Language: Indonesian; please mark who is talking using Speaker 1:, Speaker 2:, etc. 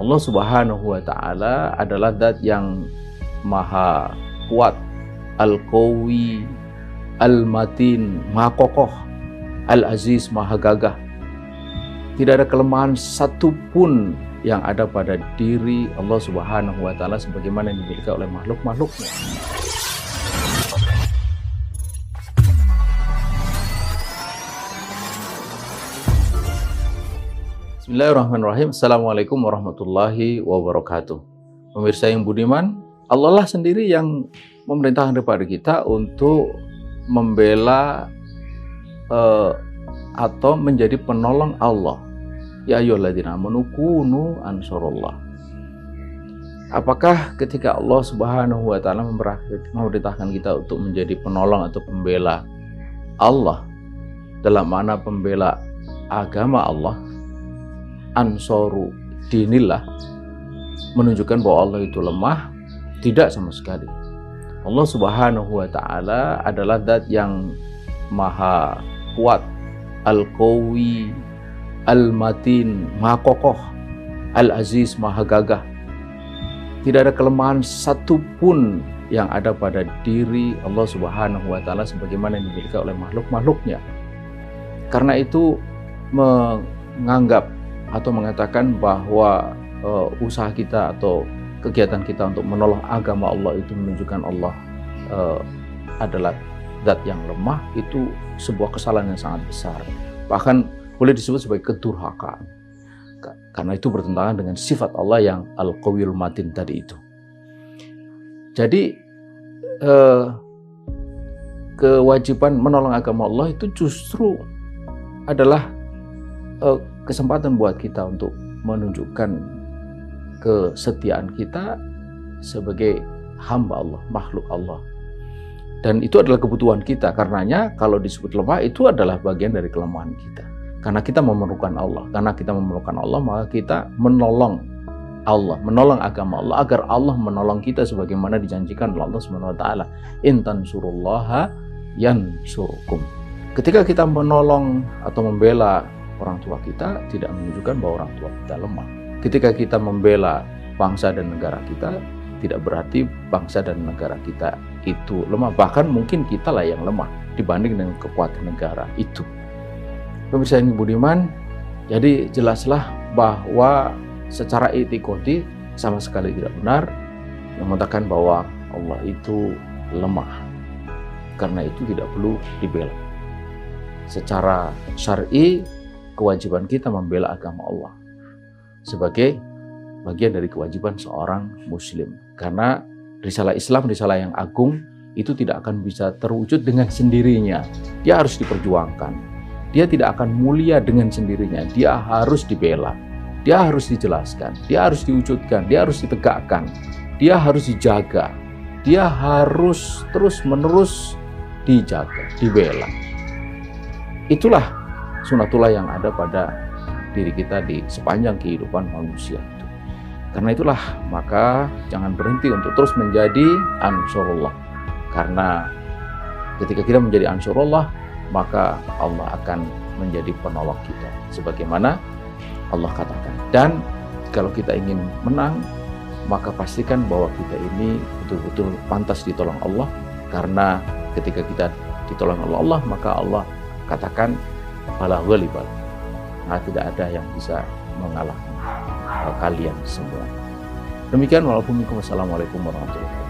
Speaker 1: Allah Subhanahu wa Ta'ala adalah zat yang maha kuat, al-qawi, al-matin, maha kokoh, al-aziz, maha gagah. Tidak ada kelemahan satupun yang ada pada diri Allah Subhanahu wa Ta'ala sebagaimana yang dimiliki oleh makhluk-makhluknya. Bismillahirrahmanirrahim. Assalamualaikum warahmatullahi wabarakatuh. Pemirsa yang budiman, Allah lah sendiri yang memerintahkan kepada kita untuk membela atau menjadi penolong Allah. Ya ayyuhalladzina amanu kunu ansarullah. Apakah ketika Allah Subhanahu wa Ta'ala memerintahkan kita untuk menjadi penolong atau pembela Allah, dalam mana pembela agama Allah, ansoru dinillah, menunjukkan bahwa Allah itu lemah? Tidak sama sekali. Allah Subhanahu wa Ta'ala adalah zat yang maha kuat, al-qawi, al-matin, maha kokoh, al-aziz, maha gagah. Tidak ada kelemahan satupun yang ada pada diri Allah Subhanahu wa Ta'ala sebagaimana yang dimiliki oleh makhluk-makhluknya. Karena itu menganggap atau mengatakan bahwa usaha kita atau kegiatan kita untuk menolong agama Allah itu menunjukkan Allah adalah zat yang lemah, itu sebuah kesalahan yang sangat besar. Bahkan boleh disebut sebagai kedurhakaan. Karena itu bertentangan dengan sifat Allah yang al-qawiyul matin tadi itu. Jadi kewajiban menolong agama Allah itu justru adalah kesempatan buat kita untuk menunjukkan kesetiaan kita sebagai hamba Allah, makhluk Allah. Dan itu adalah kebutuhan kita. Karenanya kalau disebut lemah itu adalah bagian dari kelemahan kita. Karena kita memerlukan Allah. Karena kita memerlukan Allah, maka kita menolong Allah, menolong agama Allah agar Allah menolong kita sebagaimana dijanjikan oleh Allah Subhanahu wa Ta'ala. In tansurullaha yansurkum. Ketika kita menolong atau membela orang tua kita, tidak menunjukkan bahwa orang tua kita lemah. Ketika kita membela bangsa dan negara kita, tidak berarti bangsa dan negara kita itu lemah. Bahkan mungkin kita lah yang lemah dibanding dengan kekuatan negara itu. Pemirsa yang budiman, jadi jelaslah bahwa secara etikoti sama sekali tidak benar yang mengatakan bahwa Allah itu lemah. Karena itu tidak perlu dibela. Secara syar'i, kewajiban kita membela agama Allah sebagai bagian dari kewajiban seorang muslim. Karena risalah Islam, risalah yang agung, itu tidak akan bisa terwujud dengan sendirinya. Dia harus diperjuangkan. Dia tidak akan mulia dengan sendirinya. Dia harus dibela. Dia harus dijelaskan. Dia harus diwujudkan. Dia harus ditegakkan. Dia harus dijaga. Dia harus terus-menerus dijaga, dibela. Itulah sunatullah yang ada pada diri kita di sepanjang kehidupan manusia itu. Karena itulah maka jangan berhenti untuk terus menjadi ansarullah. Karena ketika kita menjadi ansarullah, maka Allah akan menjadi penolong kita sebagaimana Allah katakan. Dan kalau kita ingin menang, maka pastikan bahwa kita ini betul-betul pantas ditolong Allah. Karena ketika kita ditolong oleh Allah, maka Allah katakan fala ghalibal. Nah, tidak ada yang bisa mengalahkan kalian semua. Demikian, wassalamualaikum warahmatullahi wabarakatuh.